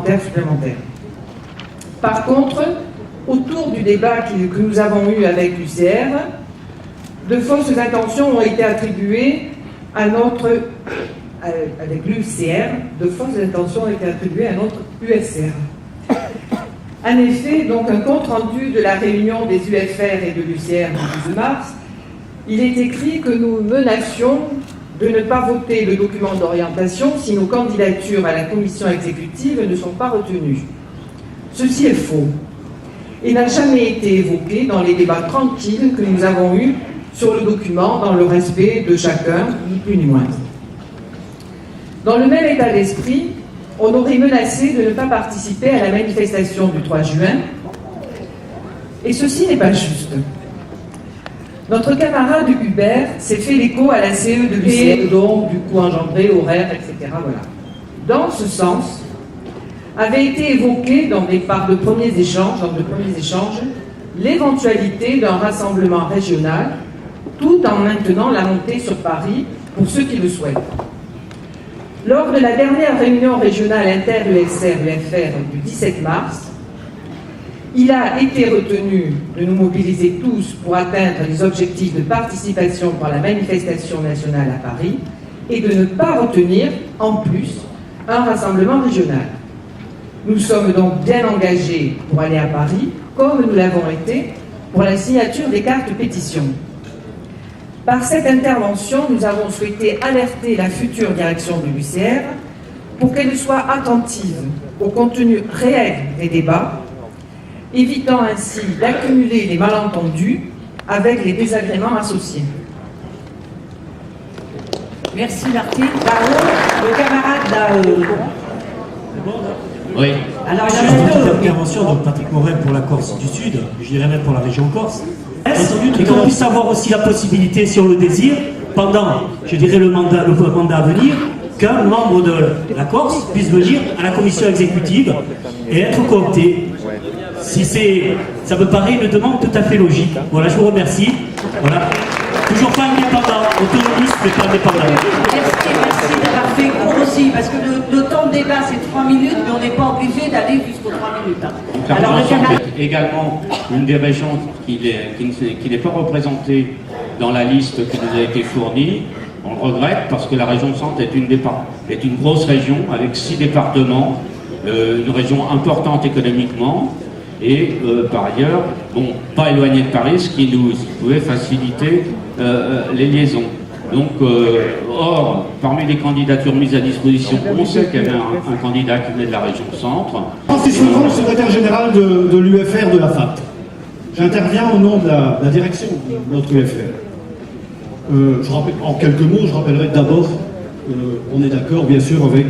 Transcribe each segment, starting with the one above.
parlementaires supplémentaires. Par contre, autour du débat que nous avons eu avec l'UCR, de fausses intentions ont été attribuées à notre... avec l'UCR, de fausses intentions ont été attribuées à notre USR. En effet, donc, un compte-rendu de la réunion des UFR et de l'UCR du 12 mars, il est écrit que nous menacions de ne pas voter le document d'orientation si nos candidatures à la commission exécutive ne sont pas retenues. Ceci est faux et n'a jamais été évoqué dans les débats tranquilles que nous avons eus sur le document dans le respect de chacun, ni plus ni moins. Dans le même état d'esprit, on aurait menacé de ne pas participer à la manifestation du 3 juin, et ceci n'est pas juste. Notre camarade Hubert s'est fait l'écho à la CE de l'UCR, donc du coup engendré, horaire, etc. Voilà. Dans ce sens, avait été évoqué dans de premiers échanges, l'éventualité d'un rassemblement régional, tout en maintenant la montée sur Paris pour ceux qui le souhaitent. Lors de la dernière réunion régionale inter-USR-UFR du 17 mars, il a été retenu de nous mobiliser tous pour atteindre les objectifs de participation par la manifestation nationale à Paris et de ne pas retenir, en plus, un rassemblement régional. Nous sommes donc bien engagés pour aller à Paris, comme nous l'avons été pour la signature des cartes pétitions. Par cette intervention, nous avons souhaité alerter la future direction de l'UCR pour qu'elle soit attentive au contenu réel des débats, évitant ainsi d'accumuler les malentendus avec les désagréments associés. Merci Martine. Bravo. Le camarade là. Oui. Alors il y Juste en une a petite deux. intervention de Patrick Morel pour la Corse du Sud, je dirais même pour la région Corse. Et qu'on puisse avoir aussi la possibilité, si on le désire, pendant, je dirais, le mandat à venir, qu'un membre de la Corse puisse venir à la commission exécutive et être coopté. Si ça me paraît une demande tout à fait logique. Voilà, je vous remercie. Voilà. Toujours pas indépendant, autonomiste, mais pas indépendant. Merci d'avoir fait court aussi, parce que le temps de débat c'est 3 minutes, mais on n'est pas obligé d'aller jusqu'aux 3 minutes. Hein. Alors le camarade... C'est également une des régions qui n'est pas représentée dans la liste qui nous a été fournie. On le regrette parce que la région Centre est une grosse région avec 6 départements, une région importante économiquement et par ailleurs, bon, pas éloignée de Paris, ce qui nous pouvait faciliter les liaisons. Donc, or, parmi les candidatures mises à disposition, on sait qu'il y avait un candidat qui venait de la région Centre. Francis Lefranc, secrétaire général de l'UFR de la FAT. J'interviens au nom de la direction de notre UFR. En quelques mots, je rappellerai d'abord qu'on est d'accord, bien sûr, avec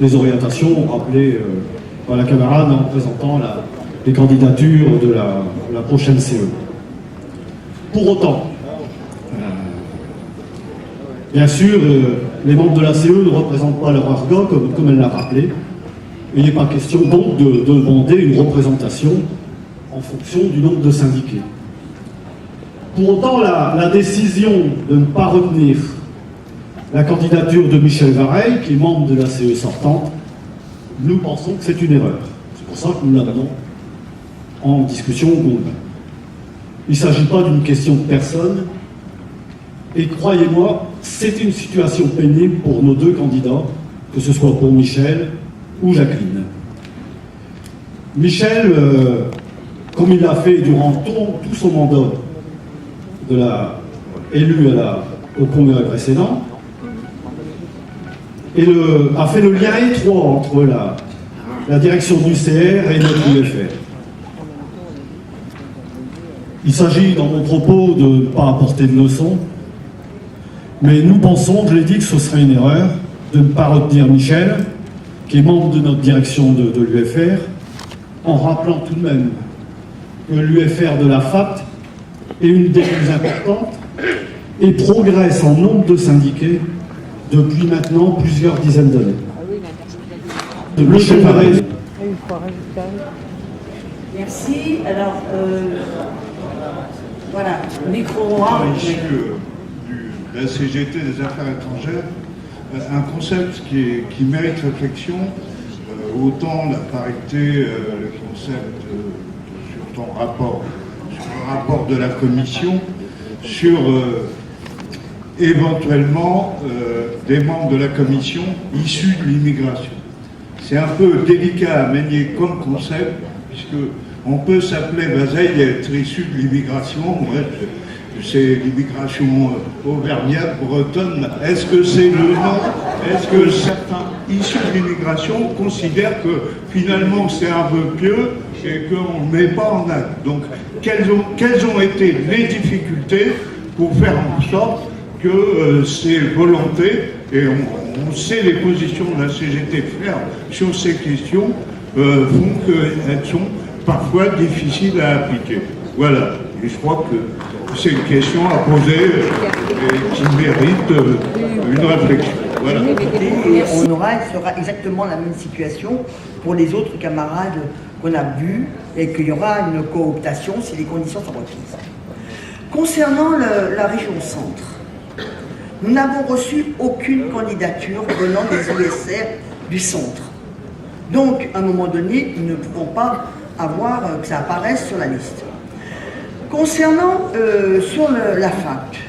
les orientations rappelées par la camarade en présentant les candidatures de la prochaine CE. Pour autant, bien sûr, les membres de la CE ne représentent pas leur argot, comme elle l'a rappelé. Il n'est pas question donc de demander une représentation en fonction du nombre de syndiqués. Pour autant, la décision de ne pas retenir la candidature de Michel Vareille, qui est membre de la CE sortante, nous pensons que c'est une erreur. C'est pour ça que nous l'amenons en discussion au Congrès. Il ne s'agit pas d'une question de personne, et croyez-moi, c'est une situation pénible pour nos deux candidats, que ce soit pour Michel ou Jacqueline. Michel, comme il l'a fait durant tout son mandat élu au congrès précédent, a fait le lien étroit entre la direction du CR et notre UFR. Il s'agit dans mon propos de ne pas apporter de leçons, mais nous pensons, je l'ai dit, que ce serait une erreur de ne pas retenir Michel, qui est membre de notre direction de l'UFR, en rappelant tout de même que l'UFR de la FAT est une des plus importantes et progresse en nombre de syndiqués depuis maintenant plusieurs dizaines d'années. Michel Vareille. Merci. Alors, voilà, micro 1. De la CGT des affaires étrangères, un concept qui mérite réflexion. autant la parité, le concept sur ton rapport, sur le rapport de la commission, sur éventuellement des membres de la commission issus de l'immigration. C'est un peu délicat à manier comme concept, puisque on peut s'appeler Vazeille et être issu de l'immigration. Moi, c'est l'immigration auvergnate, bretonne. Est-ce que c'est le nom? Est-ce que certains issus de l'immigration considèrent que finalement c'est un vœu pieux et qu'on ne met pas en acte? Donc, quelles ont été les difficultés pour faire en sorte que ces volontés, et on sait les positions de la CGT fermes sur ces questions, font qu'elles sont parfois difficiles à appliquer. Voilà. Et je crois que c'est une question à poser et qui mérite une réflexion. Voilà. Et elle sera exactement la même situation pour les autres camarades qu'on a vus et qu'il y aura une cooptation si les conditions sont requises. Concernant la région centre, nous n'avons reçu aucune candidature venant des USR du centre. Donc, à un moment donné, nous ne pouvons pas avoir que ça apparaisse sur la liste. Concernant sur la fac,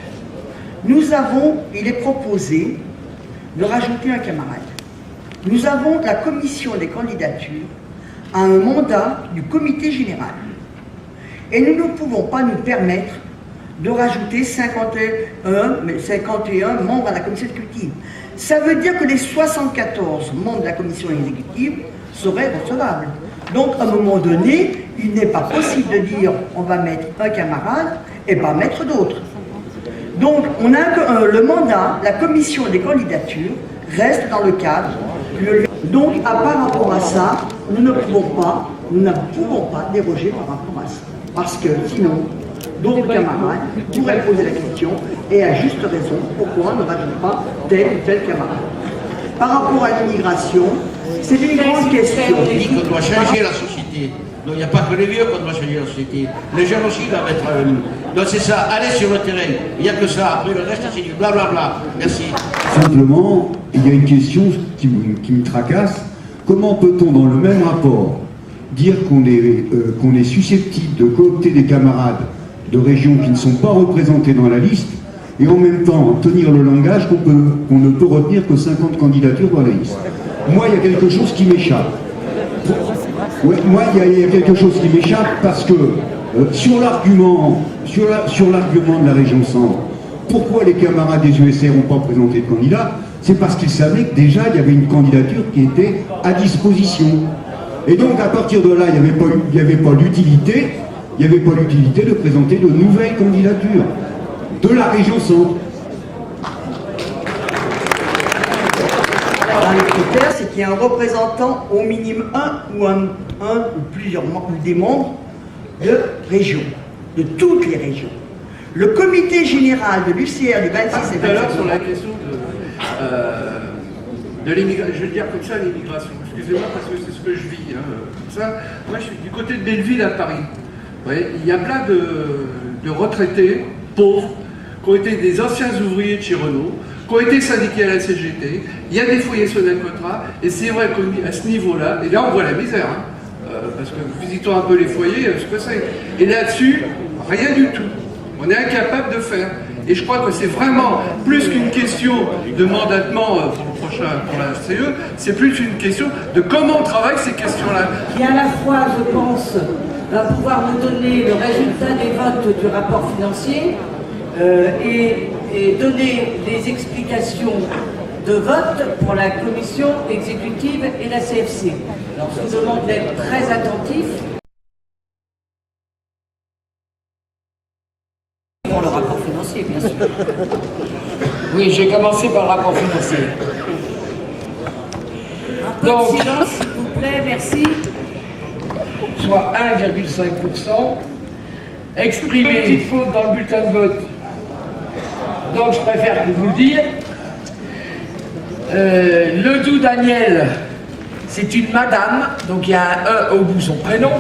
il est proposé de rajouter un camarade. Nous avons la commission des candidatures à un mandat du comité général. Et nous ne pouvons pas nous permettre de rajouter 51 membres à la commission exécutive. Ça veut dire que les 74 membres de la commission exécutive seraient recevables. Donc, à un moment donné, il n'est pas possible de dire on va mettre un camarade et pas mettre d'autres. Donc, on a le mandat, la commission des candidatures reste dans le cadre. Donc, par rapport à ça, nous ne pouvons pas déroger par rapport à ça. Parce que sinon, d'autres camarades pourraient poser la question, et à juste raison, pourquoi on ne rajoute pas tel ou tel camarade. Par rapport à l'immigration, c'est une grande question. On dit qu'on doit changer la société. Donc il n'y a pas que les vieux qu'on doit changer la société. Les jeunes aussi doivent être... donc c'est ça, allez sur le terrain. Il n'y a que ça. Après le reste c'est du blablabla. Merci. Simplement, il y a une question qui me tracasse. Comment peut-on dans le même rapport dire qu'on est susceptible de coopter des camarades de régions qui ne sont pas représentées dans la liste et en même temps tenir le langage qu'on ne peut retenir que 50 candidatures dans la liste? Moi, il y a quelque chose qui m'échappe. Ouais, moi, il y a quelque chose qui m'échappe parce que sur l'argument de la région centre, pourquoi les camarades des USR n'ont pas présenté de candidat? C'est parce qu'ils savaient que déjà il y avait une candidature qui était à disposition. Et donc à partir de là, il n'y avait pas l'utilité de présenter de nouvelles candidatures de la région centre. Le critère, c'est qu'il y a un représentant, au minimum un ou plusieurs ou des membres de région, de toutes les régions. Le comité général de l'UCR du 26 et 27 tout à l'heure sur la question de l'immigration, je vais dire comme ça l'immigration, excusez-moi parce que c'est ce que je vis. Moi je suis du côté de Belleville à Paris. Vous voyez, il y a plein de retraités pauvres qui ont été des anciens ouvriers de chez Renault, qui ont été syndiqués à la CGT, il y a des foyers sur la Cotra, et c'est vrai qu'à ce niveau-là, et là on voit la misère, parce que visitons un peu les foyers, ce que c'est. Et là-dessus, rien du tout. On est incapable de faire. Et je crois que c'est vraiment plus qu'une question de mandatement pour la CE, c'est plus une question de comment on travaille ces questions-là. Qui à la fois, je pense, va pouvoir nous donner le résultat des votes du rapport financier et donner des explications de vote pour la commission exécutive et la CFC. Alors je vous demande d'être très attentif. Pour le rapport financier, bien sûr. Oui, j'ai commencé par le rapport financier. Un peu de silence, s'il vous plaît, merci. Soit 1,5%, exprimé petite faute dans le bulletin de vote. Donc je préfère vous le dire. Ledoux Daniel, c'est une madame, donc il y a un E au bout de son prénom.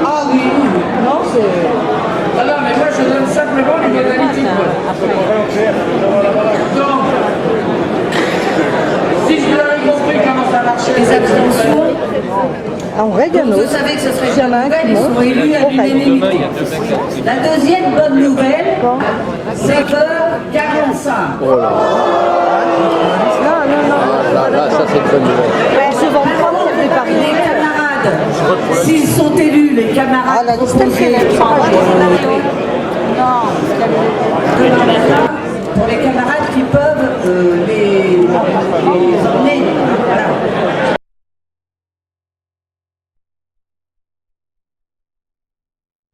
Ah oui, non, c'est... Ah non, mais moi je donne simplement les modalités de vote. Donc, si vous avez compris comment ça va En Reganos. Vous savez que ce serait S'il y en a un une qui nouvelle, ils sont élus à l'unanimité. La deuxième bonne nouvelle, c'est que 45. Non, non, non. Là, ça c'est une bonne nouvelle. Je vais en prendre pour préparer. Les camarades, s'ils sont élus, les camarades la liste proposés Non. pour les camarades qui peuvent